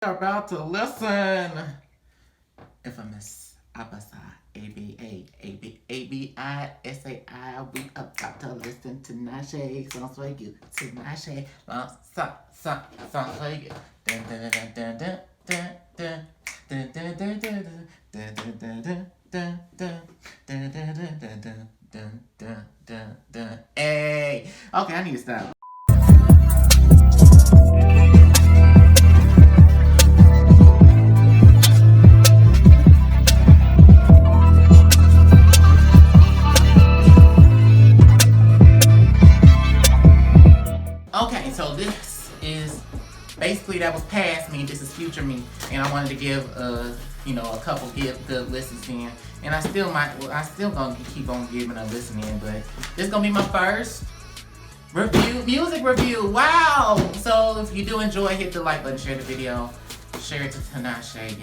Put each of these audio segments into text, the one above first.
You're about to listen. Infamous Abisai, Abisai. We about to listen to Tinashe. Songs for you. Tinashe. Songs for you. Dun dun dun dun dun dun dun dun dun dun dun dun dun. Hey. Okay, I need to stop. Okay, so this is basically that was past me. This is future me, and I wanted to give a couple good listens in, and I still gonna keep on giving a listen in, but this is gonna be my first music review. Wow! So if you do enjoy, hit the like button, share the video, share it to Tinashe,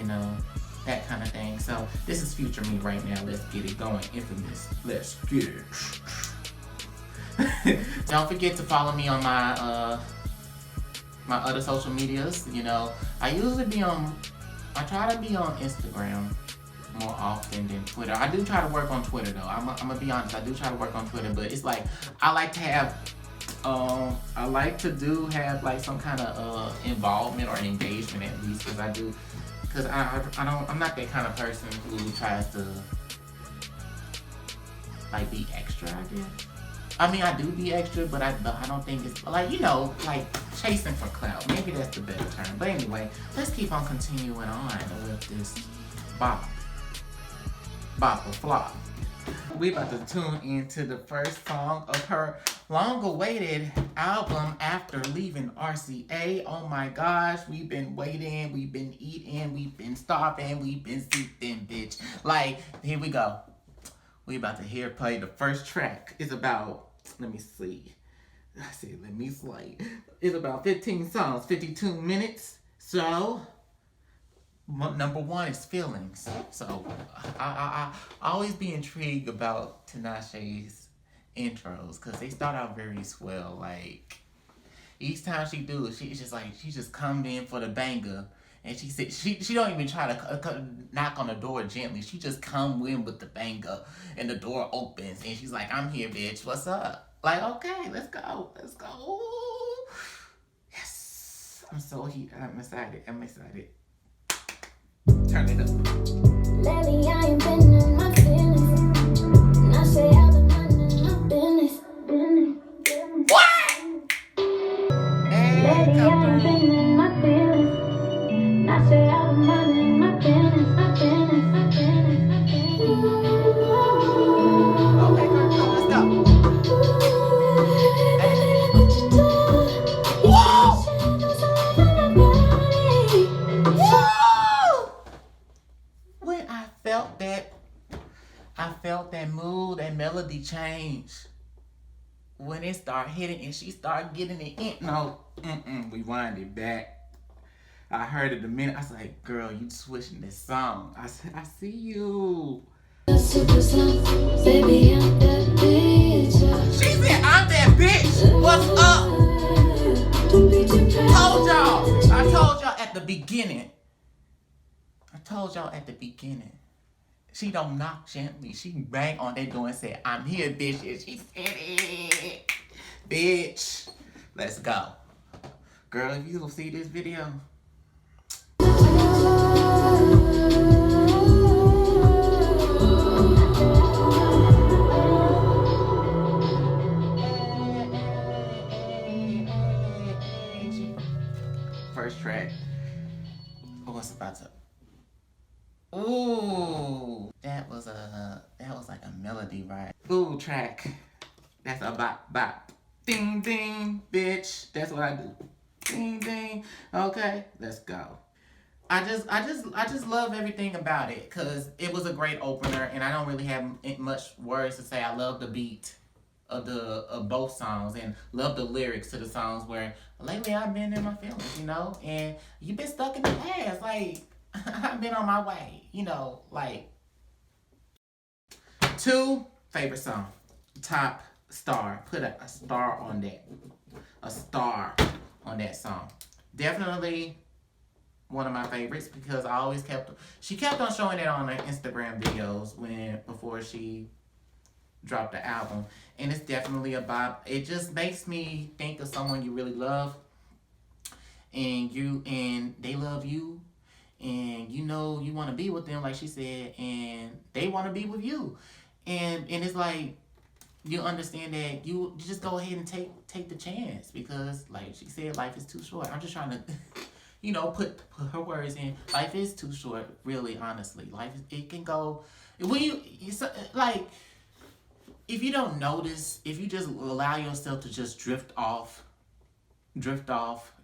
that kind of thing. So this is future me right now. Let's get it going. Infamous. Let's get it. Don't forget to follow me on my my other social medias. I try to be on Instagram more often than Twitter. I do try to work on Twitter though. I'm gonna be honest, I do try to work on Twitter, but it's like I like to have like some kind of involvement or engagement at least, because I'm not that kind of person who tries to like be extra, I guess. I mean, I do be extra, but I don't think it's like chasing for clout. Maybe that's the better term. But anyway, let's keep on continuing on with this bop or flop. We about to tune into the first song of her long-awaited album after leaving RCA. Oh my gosh, we've been waiting, we've been eating, we've been starving, we've been sleeping, bitch. Like, here we go. We about to play the first track. It's about, let me see. It's about 15 songs, 52 minutes. So, number one is Feelings. So, I always be intrigued about Tinashe's intros, because they start out very swell. Like, each time she do it, she just come in for the banger. And she said she don't even try to knock on the door gently. She just come in with the banger, and the door opens, and she's like, "I'm here, bitch. What's up?" Like, okay, let's go. Yes, I'm so heated. I'm excited. Turn it up. Lately, I ain't been in my feelings, and I say I've been minding my business. What? Lately, I ain't been in my feelings. I say I'm minding my business. Okay, girl, let's go. Whoa! When I felt that mood, that melody change. When it started hitting and she started getting it in. No, we wind it back. I heard it a minute. I was like, girl, you switching this song. I said, I see you. She said, I'm that bitch. What's up? I told y'all at the beginning. She don't knock gently. She bang on that door and say, I'm here, bitch. And she said it. Bitch. Let's go. Girl, if you don't see this video, first track. What's about to? Ooh, that was like a melody, right? Ooh, track. That's a bop. Ding ding, bitch. That's what I do. Ding ding. Okay, let's go. I just love everything about it, because it was a great opener, and I don't really have much words to say. I love the beat of both songs, and love the lyrics to the songs, where lately I've been in my feelings, and you've been stuck in the past. Like, I've been on my way, like. 2, favorite song, top star. Put a star on that. A star on that song. Definitely one of my favorites because she kept on showing it on her Instagram videos before she dropped the album. And it's definitely about, it just makes me think of someone you really love and they love you and you know you want to be with them like she said and they want to be with you. And it's like you understand that you just go ahead and take the chance because like she said life is too short. I'm just trying to put her words in. Life is too short, really, honestly. It can go when like if you don't notice, if you just allow yourself to just drift off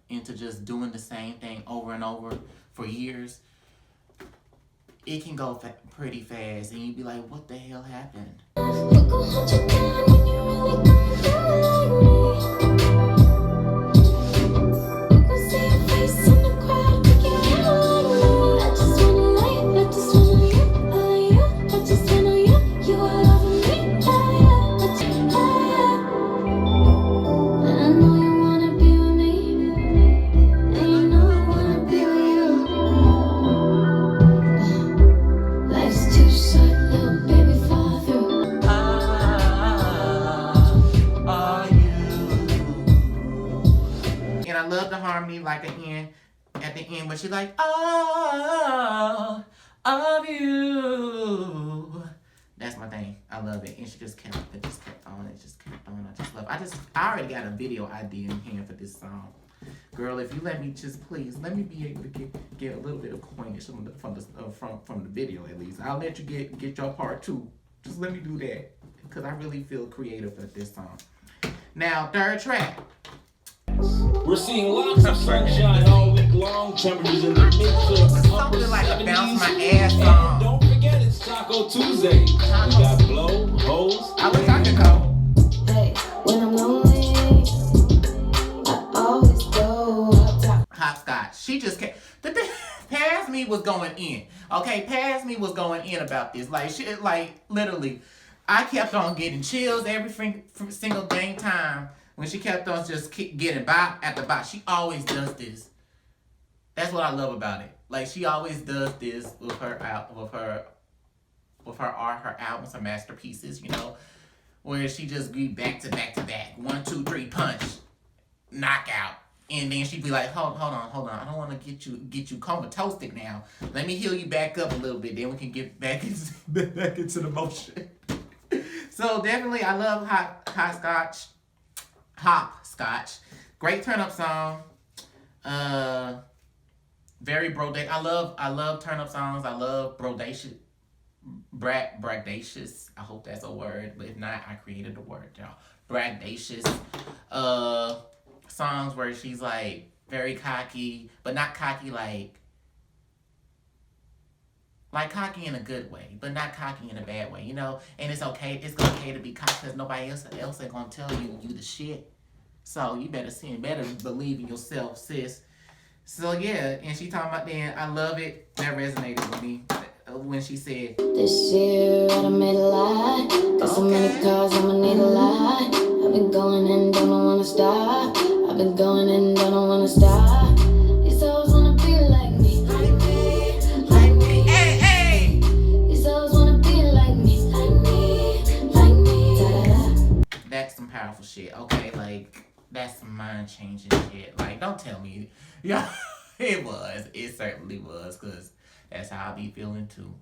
into just doing the same thing over and over for years, it can go pretty fast and you'd be like, what the hell happened? And I love the harmony like at the end when she's like, oh, of you. That's my thing. I love it. And it just kept on. It just kept on. I already got a video idea in hand for this song. Girl, if you let me please let me be able to get a little bit of coinage from the video at least. I'll let you get your part too. Just let me do that because I really feel creative with this song. Now, third track. We're seeing lots of sunshine all week long. Temperatures in the mid to upper 70s. Like a bounce my ass song. Don't forget it's Taco Tuesday. We got blow, hose. I wish I could go. Hey, when I'm lonely, I always go up top. Hopscotch. She just kept. Past me was going in. Okay, Past me was going in about this. Like literally, I kept on getting chills every single dang time. When she kept on just getting bop after bop, she always does this. That's what I love about it. Like she always does this with her art, her albums, her masterpieces. Where she just be back to back to back, 1, 2, 3, punch, knockout, and then she'd be like, hold on, I don't want to get you comatose now. Let me heal you back up a little bit, then we can get back into the motion. So definitely, I love Hopscotch. Great turn up song. Very brodacious. I love turn up songs. I love bragadacious. I hope that's a word, but if not, I created the word, y'all. Bragadacious. Songs where she's like very cocky, but not cocky like cocky in a good way, but not cocky in a bad way, And it's okay. It's okay to be cocky because nobody else ain't gonna tell you the shit. So you better believe in yourself, sis. So yeah, and she talking about then I love it. That resonated with me when she said, this year I done made a lie. Got so many cars, I'ma need a lie. I've been going and don't wanna stop. I've been going and don't wanna stop. These hoes wanna be like me. Like me. Hey. These hoes wanna be like me. Like me. Da-da-da. That's some powerful shit. Okay, like that's some mind-changing shit. Like, don't tell me. Yeah, it certainly was, because that's how I be feeling too.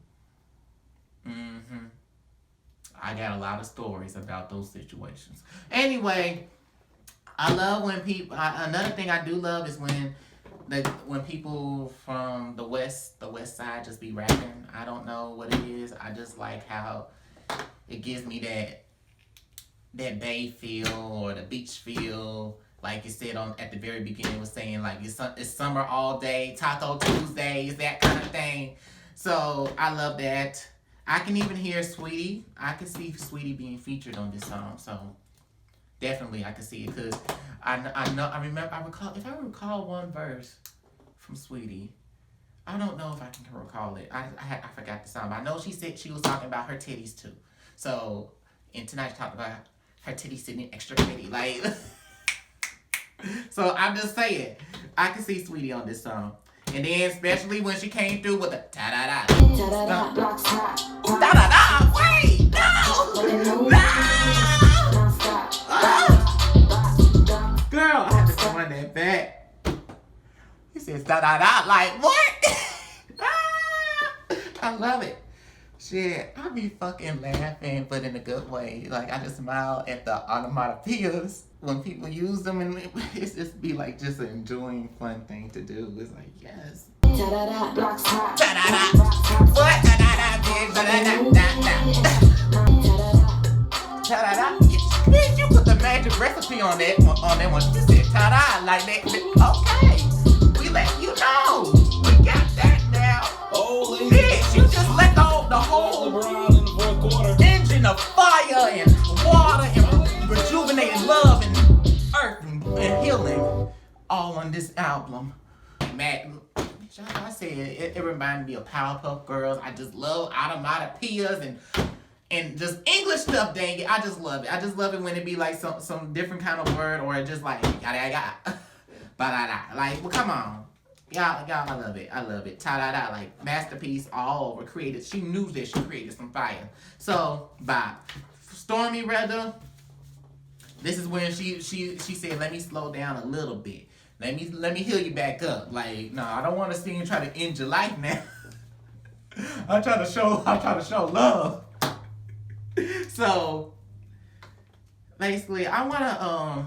I got a lot of stories about those situations. Anyway, I love when people, another thing I do love is when people from the west side just be rapping. I don't know what it is. I just like how it gives me that bay feel or the beach feel. Like you said at the very beginning, was saying like it's summer all day, Taco Tuesdays, that kind of thing. So I love that. I can even hear Sweetie. I can see Sweetie being featured on this song. So definitely I can see it because if I recall one verse from Sweetie. I don't know if I can recall it. I forgot the song, but I know she said she was talking about her titties too. So, and tonight she talked about her titties sitting extra pretty, like. So I'm just saying, I can see Sweetie on this song. And then especially when she came through with the ta-da-da. Ta-da-da, blocks hot. Ta-da-da, wait, no! Girl, I had to run that back. He says da-da-da, like, what? I love it. Shit, I be fucking laughing, but in a good way. Like, I just smile at the onomatopoeias when people use them, and it's just be like just an enjoying, fun thing to do. It's like, yes. Ta-da-da, blocks hot. Ta-da-da. What? Ta-da-da, bitch. Ta-da-da. Ta-da-da. Bitch, you put the magic recipe on that one. You said ta-da, like that. Okay. We let you know. We got that now. Oh, bitch, you just let the whole engine of fire and water and rejuvenating love and earth and healing all on this album. Man, I said it reminded me of Powerpuff Girls. I just love onomatopoeias and just English stuff, dang it. I just love it. I just love it when it be like some different kind of word or just like yada yada. Ba-da-da. Like, well, come on. Y'all, I love it. I love it. Ta-da-da. Like, masterpiece all over. Created. She knew that she created some fire. So, bye. Stormy, rather, this is when she said, let me slow down a little bit. Let me heal you back up. Like, no, I don't want to see you try to end your life now. I'm trying to show love. So, basically, I want to,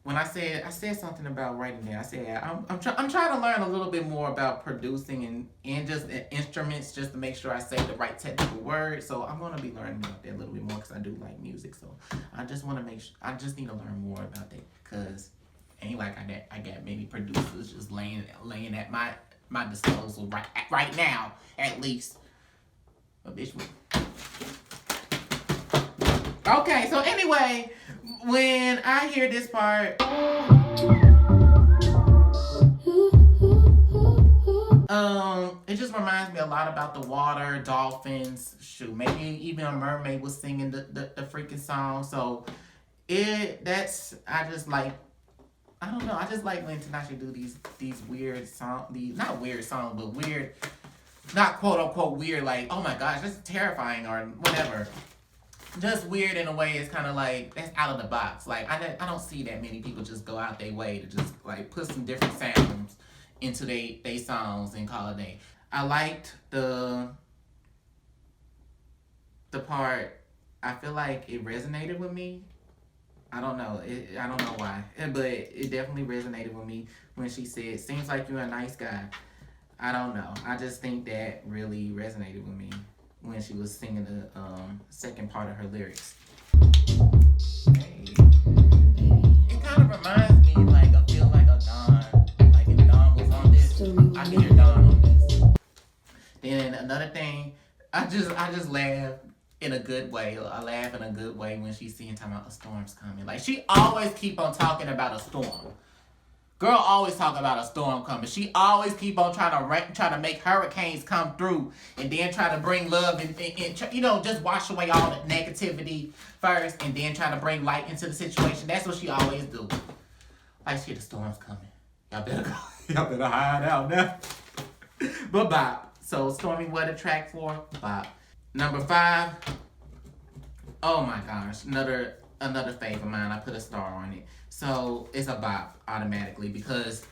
when I said something about writing there. I said I'm trying to learn a little bit more about producing and just instruments, just to make sure I say the right technical words. So I'm gonna be learning about that a little bit more because I do like music. So I just want to make sure I just need to learn more about that because ain't like I got many producers just laying at my disposal right now at least. But bitch. Okay, so anyway, when I hear this part, it just reminds me a lot about the water, dolphins, shoot, maybe even a mermaid was singing the freaking song. So I just like when Tinashe do these weird songs, not weird songs, but weird, not quote unquote weird, like, oh my gosh, that's terrifying or whatever. Just weird in a way. It's kind of like that's out of the box. Like I don't see that many people just go out their way to just like put some different sounds into they songs and call it a day. I liked the part. I feel like it resonated with me. I don't know. I don't know why, but it definitely resonated with me when she said, "Seems like you're a nice guy." I don't know. I just think that really resonated with me when she was singing the second part of her lyrics. Hey. It kind of reminds me, like, I feel like a Dawn. Like, if Dawn was on this, I could hear Dawn on this. Then another thing, I just laugh in a good way. I laugh in a good way when she's talking about a storm's coming. Like, she always keep on talking about a storm. Girl always talk about a storm coming. She always keep on trying to make hurricanes come through and then try to bring love and just wash away all the negativity first and then try to bring light into the situation. That's what she always do. Like, shit, the storm's coming. Y'all better go. Y'all better hide out now. But bop. So, Stormy, what a track for? Bop. Number 5. Oh my gosh. Another fave of mine. I put a star on it. So it's a bop automatically because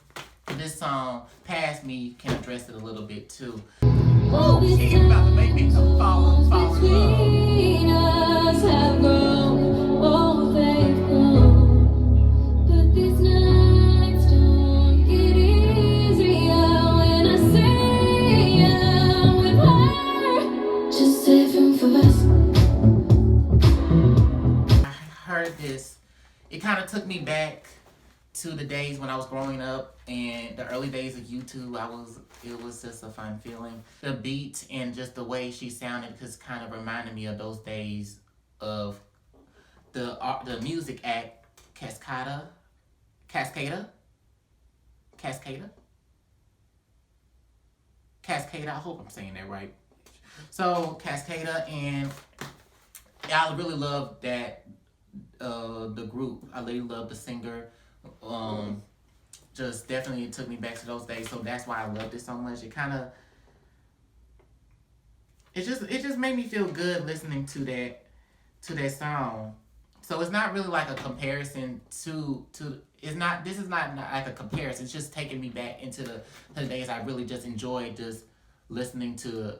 this song, Past Me, can address it a little bit too. Ooh, she's about to make me fall in love. Between us have grown, oh they've grown. But these nights don't get easier when I say I'm with her. Just saving for us. I heard this. It kind of took me back to the days when I was growing up and the early days of YouTube. It was just a fun feeling. The beat and just the way she sounded just kind of reminded me of those days of the music act Cascada. I hope I'm saying that right. So Cascada, and I really love that. The group. I really love the singer. just definitely took me back to those days. So that's why I loved it so much. It just made me feel good listening to that song. So it's not really like a comparison to it's not this is not like a comparison. It's just taking me back into the days I really just enjoyed just listening to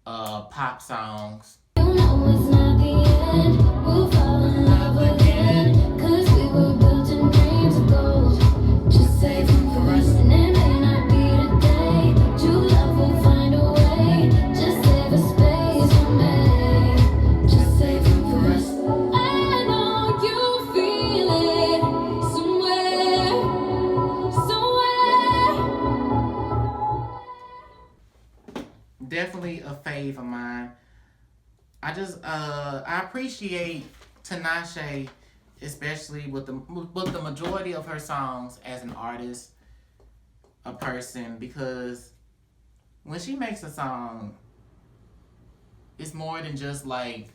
pop songs. You know it's not the end. We'll fall in love again. 'Cause we were built in dreams of gold. Just save them for us, and it may not be today. True love will find a way. Just save a space for me. Just save them for us. I know you feel it somewhere, somewhere. Definitely a fave of mine. I appreciate Tinashe, especially with the majority of her songs as an artist, a person, because when she makes a song, it's more than just like,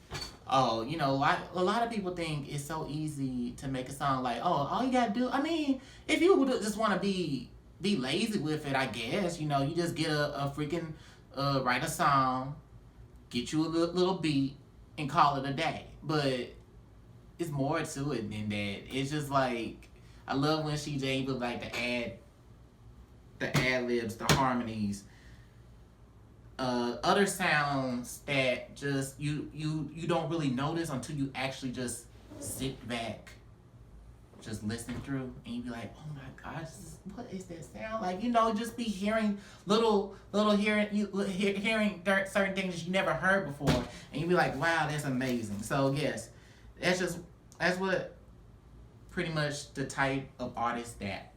oh, you know, a lot of people think it's so easy to make a song like, oh, all you gotta do, I mean, if you would just want to be lazy with it, I guess, you know, you just get a freaking, write a song, get you a little beat, and call it a day. But it's more to it than that. It's just like, I love when she's able like to add the ad-libs, the harmonies, other sounds that just you don't really notice until you actually just sit back, just listen through, and you be like, oh my gosh, what is that sound? Like, you know, just be hearing hearing certain things that you never heard before, and you be like, wow, that's amazing. So yes, that's what pretty much the type of artist that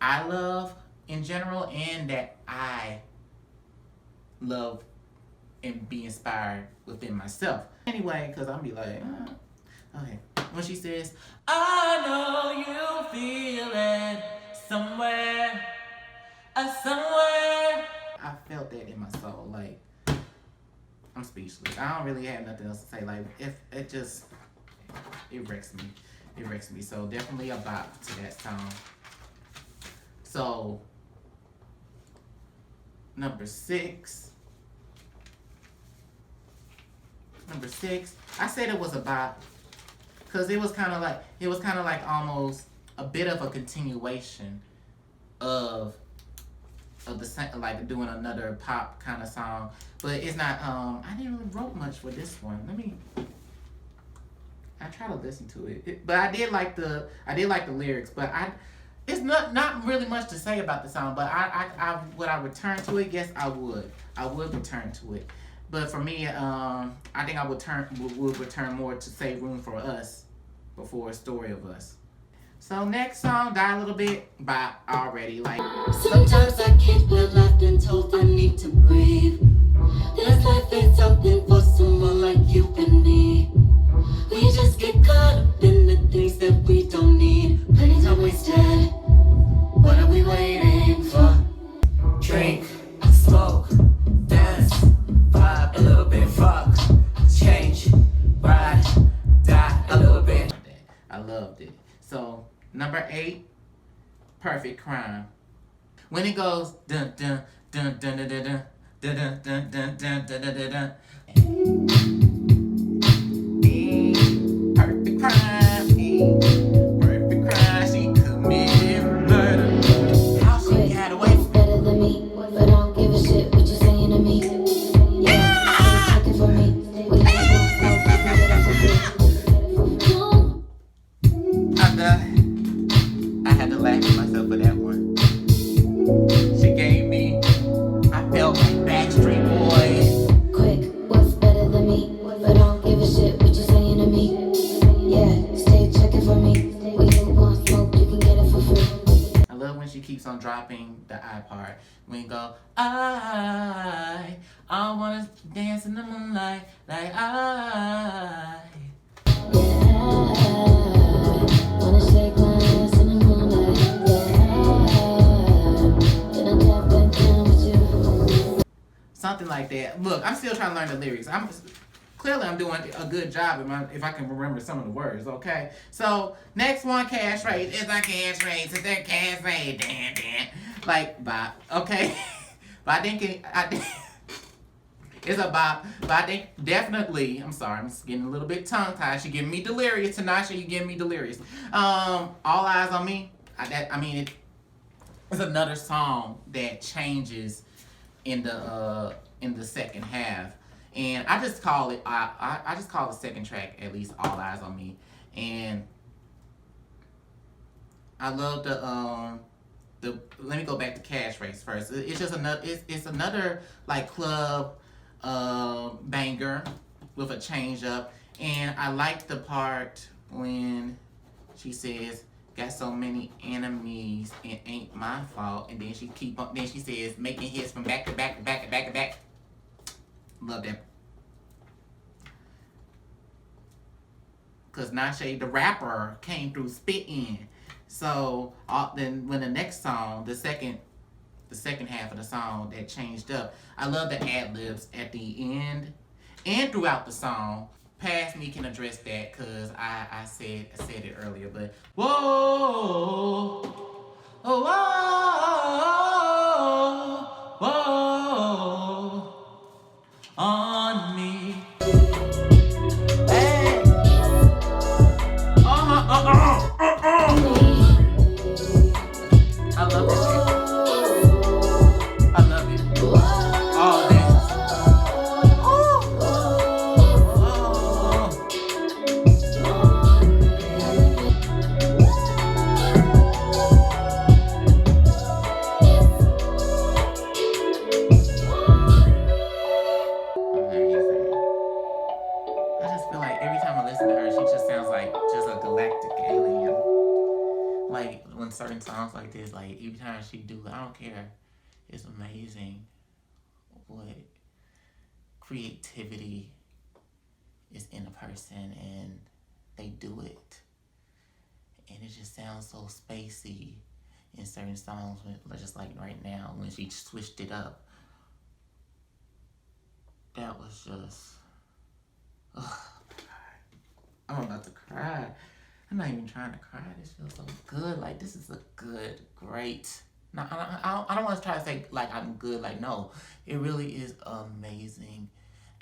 I love in general, and that I love and be inspired within myself. Anyway, because I'll be like, okay. When she says, I know you feel it somewhere, somewhere. I felt that in my soul. Like, I'm speechless. I don't really have nothing else to say. Like, if it just, it wrecks me. It wrecks me. So definitely a bop to that song. So, number six, I said it was a bop because it was kind of like almost a bit of a continuation of the, like, doing another pop kind of song, but it's not. I didn't really wrote much for this one. I try to listen to it, but I did like the lyrics, but it's not really much to say about the song. But would I return to it? Yes, I would return to it. But for me, I think I would return more to Save Room for Us before A Story of Us. So next song, Die a Little Bit, by Already. Like, sometimes I can't feel left and told I need to breathe. This life is something for someone like you and me. We just get caught up in the things that we don't need. Plenty time wasted. What are we waiting for? Drink, smoke, dance, vibe a little bit, fuck, change, ride, die a little bit. I loved it. So number 8, Perfect Crime. When it goes dun dun dun dun dun dun dun dun dun dun dun dun dun dun. Perfect crime, perfect crime. She committed murder. How she got away? Better than me, but I don't give a shit what you're saying to me. Yeah, looking for me. When you don't smoke, you can get it for free. I had to laugh at myself for that one. She gave me, I felt like Backstreet Boys. Quick, what's better than me? But I don't give a shit what you're saying to me. Yeah, stay checking for me. When you want smoke, you can get it for free. I love when she keeps on dropping the I part. When you go, I wanna dance in the moonlight, like I. Yeah, wanna shake my ass in the moonlight. Yeah, then I tap back down with you. Something like that. Look, I'm still trying to learn the lyrics. clearly I'm doing a good job if I can remember some of the words, okay? So, next one, cash rate. It's a cash rate. It's a cash rate. Dan, dan. Like, bop, okay? But I think it's a bop. But I think definitely, I'm sorry, I'm just getting a little bit tongue-tied. She giving me delirious. Tinashe, you giving me delirious. All Eyes on Me. It's another song that changes in the second half, and I just call it I just call the second track at least All Eyes on Me, and I love the let me go back to Cash Race first. It's just another like club banger with a change up, and I like the part when she says, got so many enemies, it ain't my fault. And then then she says, making hits from back to back to back to back to back. Love that. Cause Nashe, the rapper, came through spitting. So then when the next song, the second half of the song that changed up, I love the ad-libs at the end and throughout the song. Past me can address that because I said it earlier, but whoa, oh, whoa, whoa, on me. Hey. I love that shit. I love it. Oh, damn. Certain songs like this, like every time she do it, I don't care. It's amazing what creativity is in a person, and they do it, and it just sounds so spacey in certain songs. Just like right now when she switched it up, that was just, I'm about to cry. I'm not even trying to cry. This feels so good. Like, this is a good, great. Now, I don't want to try to say, like, I'm good. Like, no. It really is an amazing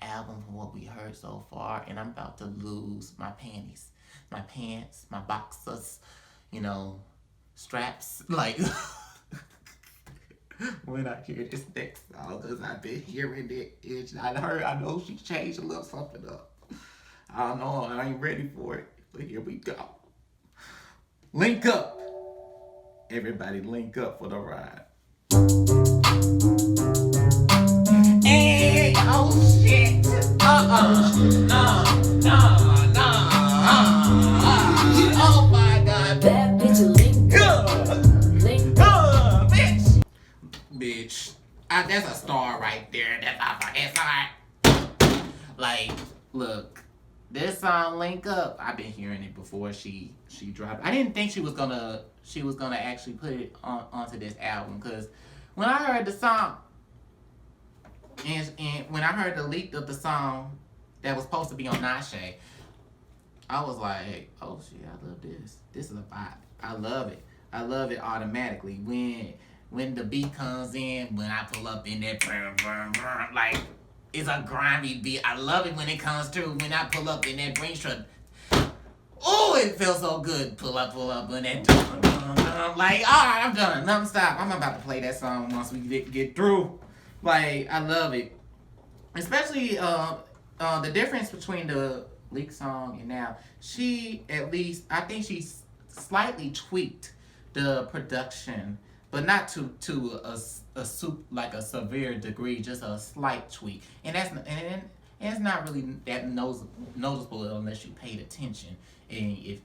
album from what we heard so far. And I'm about to lose my panties. My pants, my boxers, straps. Like, when I hear this next song, because I've been hearing it. I know she changed a little something up. I don't know. I ain't ready for it. But here we go. Link up. Everybody link up for the ride. Hey, oh shit. No. Oh my god. Bad bitch, link up. Link up. Bitch. That's a star right there. That's alright. Like, look. This song, Link Up, I've been hearing it before she dropped. I didn't think she was gonna actually put it onto this album, because when I heard the song and when I heard the leak of the song that was supposed to be on Nashe, I was like, oh shit, I love this. This is a vibe. I love it. I love it automatically. When the beat comes in, when I pull up in that brum, brum, brum, like, it's a grimy beat. I love it when it comes through. When I pull up in that Brinks truck. Oh, it feels so good. Pull up in that. Like, alright, I'm done. No, stop. I'm about to play that song once we get through. Like, I love it. Especially the difference between the leak song and now. I think she slightly tweaked the production, but not to a severe degree, just a slight tweak, and it's not really that noticeable unless you paid attention, and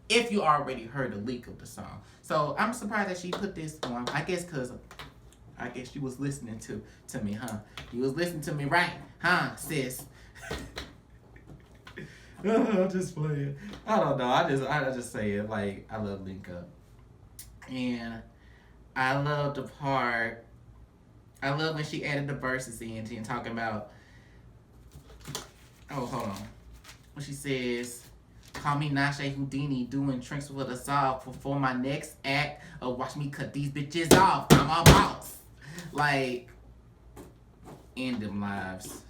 if you already heard the leak of the song. So I'm surprised that she put this on. I guess she was listening to me, huh? You was listening to me, right? Huh, sis? I'm just playing. I don't know. I just say it. Like, I love Link Up, and I love the part. I love when she added the verses in and talking about Oh, hold on. When she says, call me Nashe Houdini, doing tricks with a saw for my next act. Or watch me cut these bitches off. I'm a boss. Like, end them lives.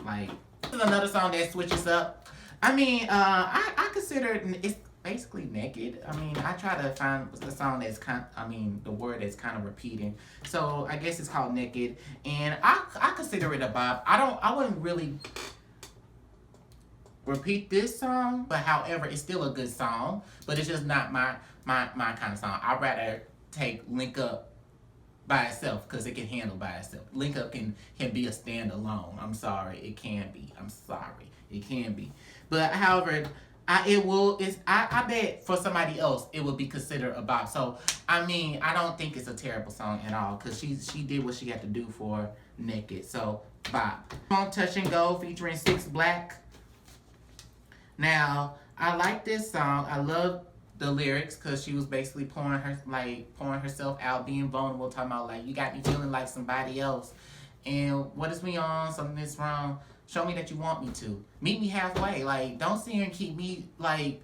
Like, this is another song that switches up. I mean, I consider it's basically naked. I mean, I try to find the song that's the word that's kind of repeating. So I guess it's called Naked, and I consider it a bop. I wouldn't really repeat this song, but however, it's still a good song. But it's just not my kind of song. I'd rather take Link Up by itself because it can handle by itself. Link Up can be a standalone. I'm sorry, it can be. I'm sorry, it can be. But however, I bet for somebody else it would be considered a bop. So I mean, I don't think it's a terrible song at all because she did what she had to do for Naked. So bop. Song Touch and Go featuring 6 Black. Now I like this song. I love the lyrics because she was basically pouring herself out, being vulnerable, talking about like, you got me feeling like somebody else, and what is me on? Something that's wrong. Show me that you want me to. Meet me halfway. Like, don't sit here and keep me like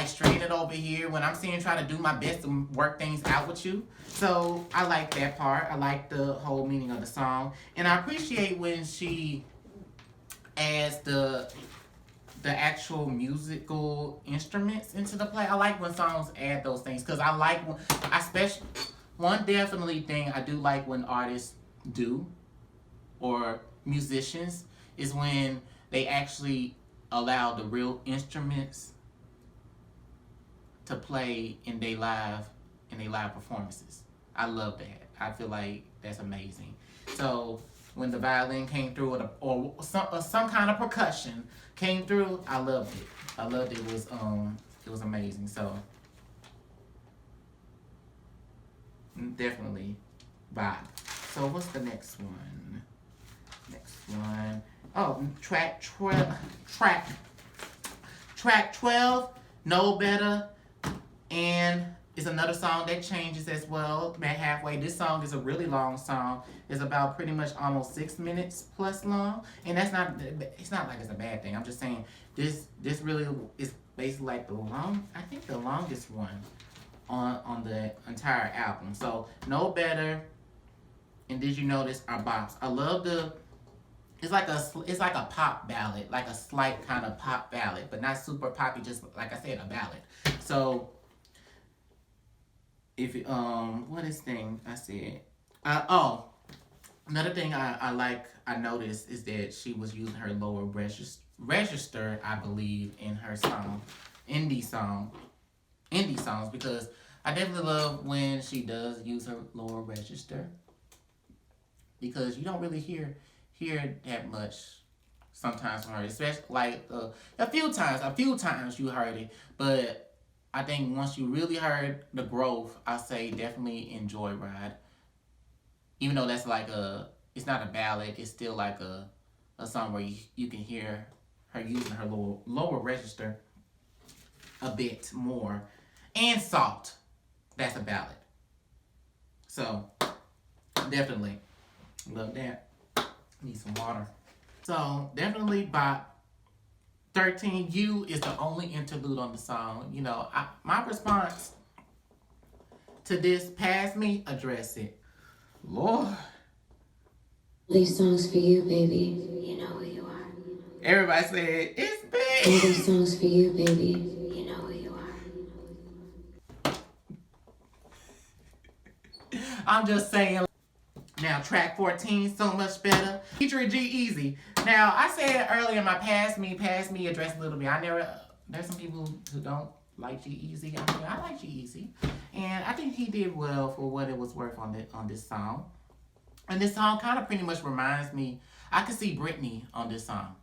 stranded over here when I'm sitting here trying to do my best to work things out with you. So I like that part. I like the whole meaning of the song, and I appreciate when she adds the actual musical instruments into the play. I like when songs add those things because I like when, especially one definitely thing I do like when artists do or musicians is when they actually allow the real instruments to play in their live performances. I love that. I feel like that's amazing. So when the violin came through or some kind of percussion came through, I loved it. I loved it. It was amazing. So definitely vibe. So what's the next one? Oh, track 12, Know Better, and it's another song that changes as well. About halfway. This song is a really long song. It's about pretty much almost 6 minutes plus long, and it's not like it's a bad thing. I'm just saying this really is basically like the longest one on the entire album. So Know Better and Did You Notice are bops. I love it's like a pop ballad, like a slight kind of pop ballad, but not super poppy, just like I said, a ballad. So if what is thing I said? Another thing I noticed is that she was using her lower register, I believe, in her song, indie songs, because I definitely love when she does use her lower register because you don't really hear that much sometimes from her, especially like a few times you heard it, but I think once you really heard the growth, I say definitely enjoy Ride. Even though that's like it's not a ballad, it's still like a song where you can hear her using her lower register a bit more. And Salt, that's a ballad. So definitely love that. Need some water. So definitely bop. 13, You is the only interlude on the song. You know, my response to this, Pass Me, address it. Lord. These songs for you, baby. You know who you are. Everybody said, it's big. All these songs for you, baby. You know who you are. I'm just saying. Now, track 14, So Much Better, featuring G-Eazy. Now, I said earlier, my Pass Me address a little bit. There's some people who don't like G-Eazy. I mean, I like G-Eazy. And I think he did well for what it was worth on this song. And this song kind of pretty much reminds me, I could see Britney on this song.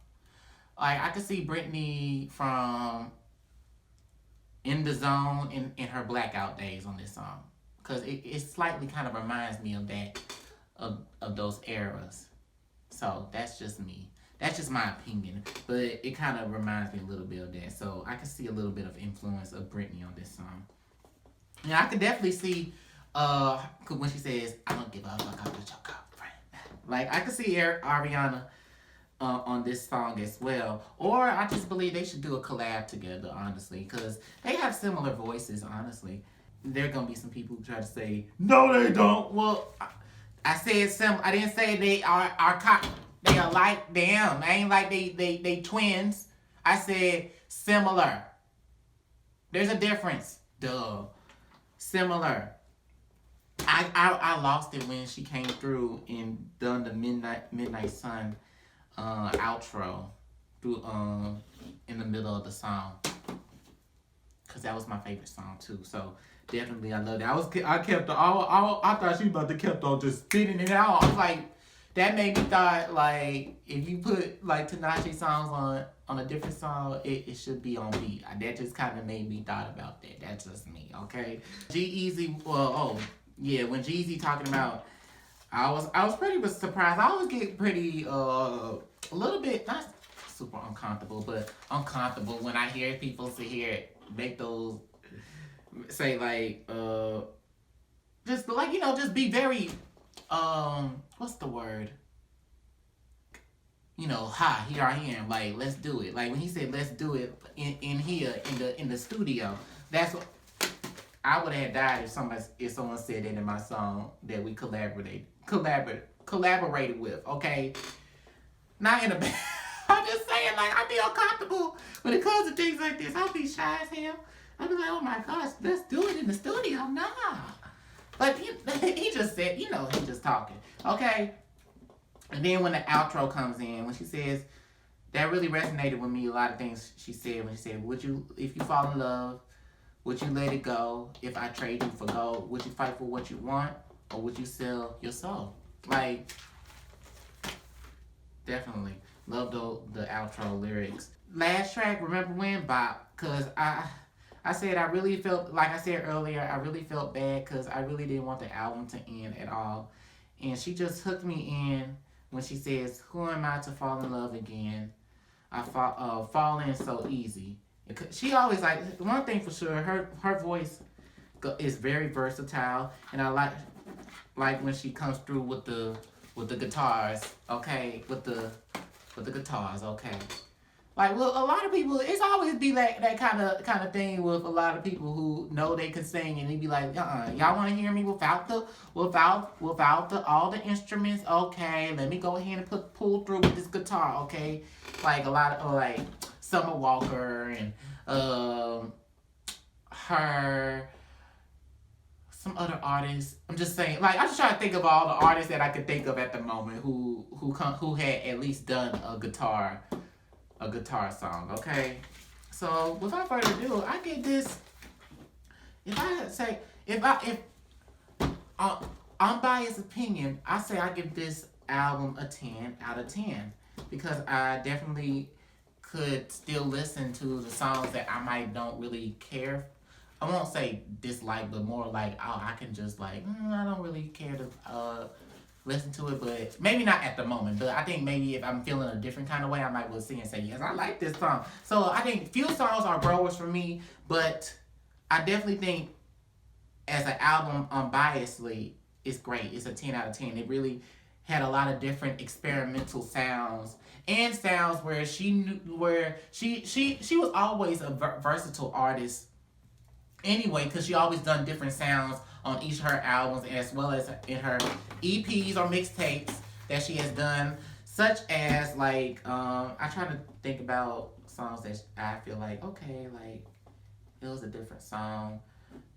Like, I could see Britney from In the Zone in her blackout days on this song. Because it slightly kind of reminds me of that. Of those eras. So that's just me. That's just my opinion. But it kind of reminds me a little bit of that. So I can see a little bit of influence of Britney on this song. And I could definitely see when she says, I don't give a fuck about your girlfriend. Like, I could see Ariana on this song as well. Or I just believe they should do a collab together, honestly, because they have similar voices, honestly. There are going to be some people who try to say, no, they don't. Well, I said some. I didn't say they they are like them. I ain't like they twins. I said similar. There's a difference. Duh. Similar. I lost it when she came through and done the Midnight Sun outro through in the middle of the song, cause that was my favorite song too. So definitely I loved it. I kept I thought she was about to kept on just spitting it out. I was like, that made me thought like if you put like Tinashe songs on a different song, it should be on beat. That just kind of made me thought about that. That's just me, okay? G-Eazy, when G-Eazy talking about, I was pretty surprised. I always get pretty a little bit not super uncomfortable, but uncomfortable when I hear people sit here make those say like just like just be very what's the word? Hi, here I am. Like, let's do it. Like when he said, "Let's do it" in here in the studio. That's what I would have died if someone said that in my song that we collaborated with. Okay, not in a bad. I'm just saying, like I be uncomfortable when it comes to things like this. I'll be shy as hell. I'll be like, oh my gosh, let's do it in the studio. Nah. But he just said, he just talking. Okay. And then when the outro comes in, when she says, that really resonated with me, a lot of things she said when she said, if you fall in love, would you let it go? If I trade you for gold, would you fight for what you want? Or would you sell your soul? Like, definitely. Love the outro lyrics. Last track, Remember When? Bop. Because I said I really felt, like I said earlier, I really felt bad because I really didn't want the album to end at all. And she just hooked me in when she says, who am I to fall in love again? I fall in so easy. She always, like, one thing for sure, her voice is very versatile. And I like when she comes through with the guitars, okay? With the guitars, okay? Like, well, a lot of people, it's always be that kind of thing with a lot of people who know they can sing, and they be like, y'all want to hear me without all the instruments? Okay, let me go ahead and pull through with this guitar, okay? Like a lot of like Summer Walker and her, some other artists. I'm just saying, like I'm just trying to think of all the artists that I could think of at the moment who had at least done a guitar song, okay? So without further ado, I give this. If unbiased opinion, I say I give this album a 10 out of 10 because I definitely could still listen to the songs that I don't really care. I won't say dislike, but more like I can just like I don't really care to listen to it, but maybe not at the moment. But I think maybe if I'm feeling a different kind of way, I might will see and say, yes, I like this song. So I think few songs are growers for me, but I definitely think as an album, unbiasedly, it's great. It's a 10 out of 10. It really had a lot of different experimental sounds and sounds where she was always a versatile artist anyway, because she always done different sounds on each of her albums, as well as in her EPs or mixtapes that she has done, such as like I try to think about songs that I feel like okay, like it was a different song.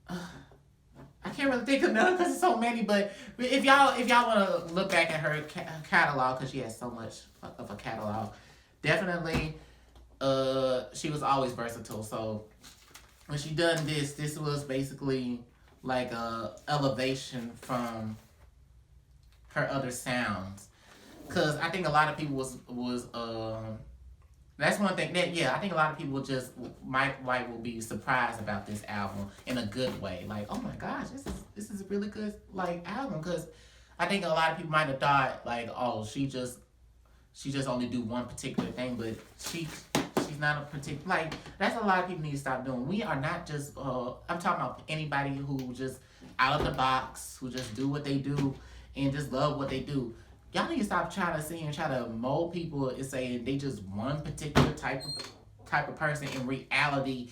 I can't really think of none because there's so many. But if y'all want to look back at her catalog, because she has so much of a catalog, definitely she was always versatile. So when she done this was basically like a elevation from her other sounds, because I think a lot of people was that's one thing that I think a lot of people just will be surprised about this album in a good way, like oh my gosh, this is a really good like album, because I think a lot of people might have thought like oh she just only do one particular thing, but she's not a particular, like that's a lot of people need to stop doing. We are not just I'm talking about anybody who just out of the box, who just do what they do and just love what they do. Y'all need to stop trying to see and try to mold people and saying they just one particular type of person. In reality,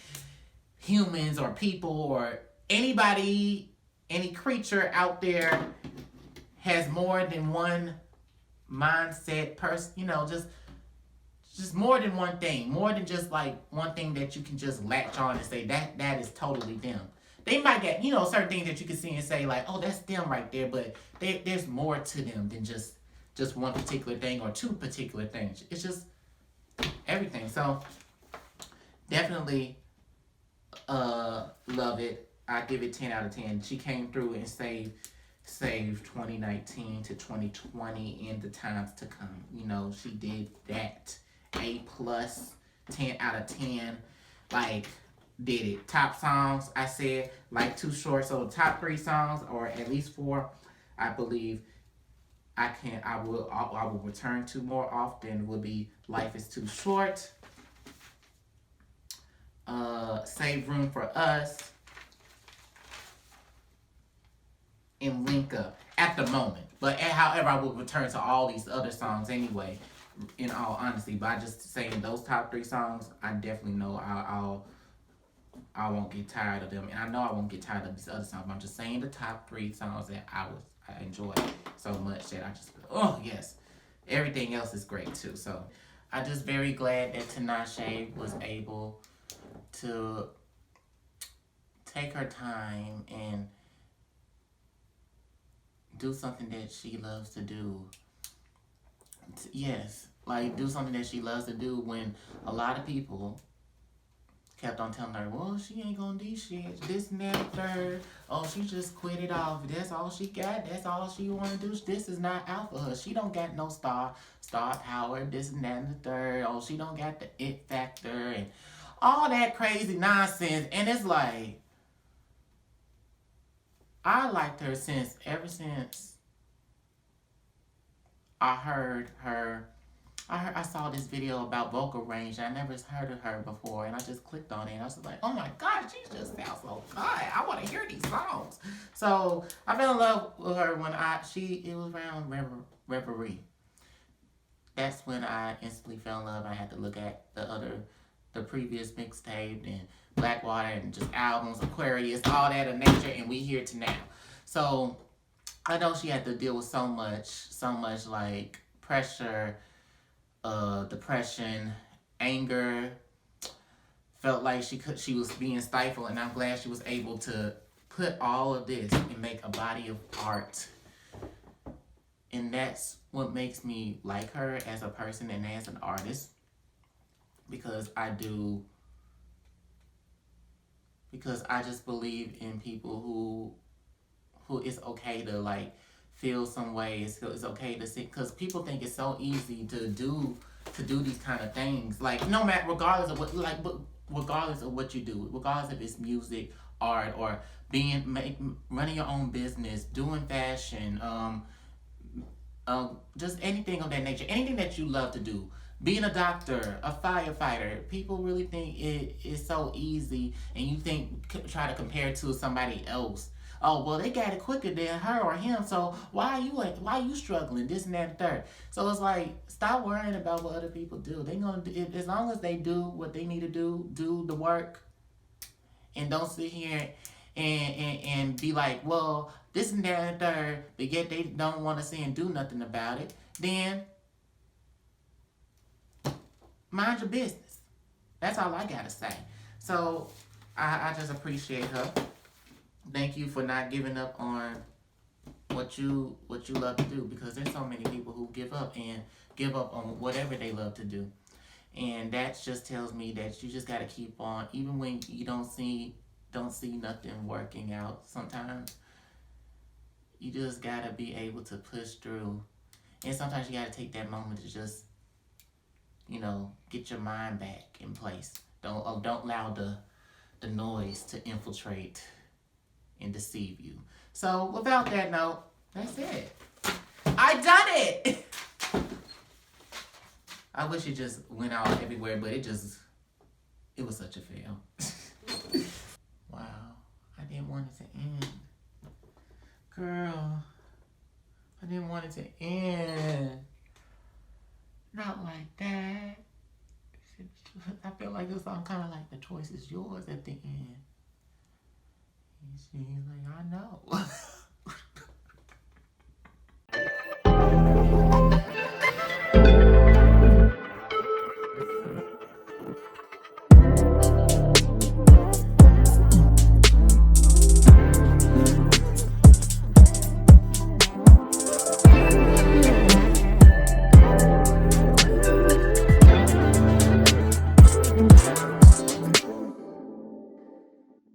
humans or people or anybody, any creature out there has more than one mindset person. You know, just more than one thing, more than just like one thing that you can just latch on and say that is totally them. They might get, you know, certain things that you can see and say like, oh, that's them right there, but there's more to them than just one particular thing or two particular things. It's just everything. So definitely love it. I give it 10 out of 10. She came through and saved 2019 to 2020 and the times to come. You know, she did that. A plus, 10 out of 10. Like, did it. Top songs, I said, like Too Short. So the top 3 songs, or at least 4, I believe I will return to more often will be Life is Too Short, Save Room for Us, and Link Up at the moment. But however, I will return to all these other songs anyway, in all honesty. By just saying those top 3 songs, I definitely know I won't get tired of them, and I know I won't get tired of these other songs. But I'm just saying the top 3 songs that I enjoy so much that I just, oh yes, everything else is great too. So I'm just very glad that Tinashe was able to take her time and do something that she loves to do. Yes, like do something that she loves to do when a lot of people kept on telling her, well, she ain't gonna do shit, this and that, third. Oh, she just quit it off. That's all she got. That's all she wanna do. This is not out for her. She don't got no star power, this and that and the third. Oh, she don't got the it factor and all that crazy nonsense. And it's like, I liked her ever since I saw this video about vocal range. I never heard of her before, and I just clicked on it, and I was like, oh my God, she just sounds so good. I want to hear these songs. So I fell in love with her when it was around Reverie. That's when I instantly fell in love. I had to look at the previous mixtape and Blackwater and just albums, Aquarius, all that of nature, and we here to now. So I know she had to deal with so much like pressure, depression, anger. Felt like she was being stifled, and I'm glad she was able to put all of this and make a body of art. And that's what makes me like her as a person and as an artist, because I just believe in people who it's okay to like feel some way. It's okay to see, because people think it's so easy to do these kind of things. Like no matter, regardless of what you do, regardless if it's music, art, or running your own business, doing fashion, just anything of that nature, anything that you love to do. Being a doctor, a firefighter, people really think it is so easy, and you try to compare it to somebody else. Oh, well, they got it quicker than her or him, so why are you struggling? This and that and third. So it's like, stop worrying about what other people do. They gonna do, as long as they do what they need to do the work, and don't sit here and be like, well, this and that and third, but yet they don't want to see and do nothing about it. Then mind your business. That's all I gotta say. So I just appreciate her. Thank you for not giving up on what you love to do, because there's so many people who give up on whatever they love to do. And that just tells me that you just gotta keep on, even when you don't see nothing working out. Sometimes you just gotta be able to push through. And sometimes you gotta take that moment to just, get your mind back in place. Don't allow the noise to infiltrate and deceive you. So without that note, that's it. I done it. I wish it just went out everywhere, but it was such a fail. Wow, I didn't want it to end. Girl, I didn't want it to end. Not like that. I feel like this song kind of like The Choice Is Yours at the end. And she's like, I know.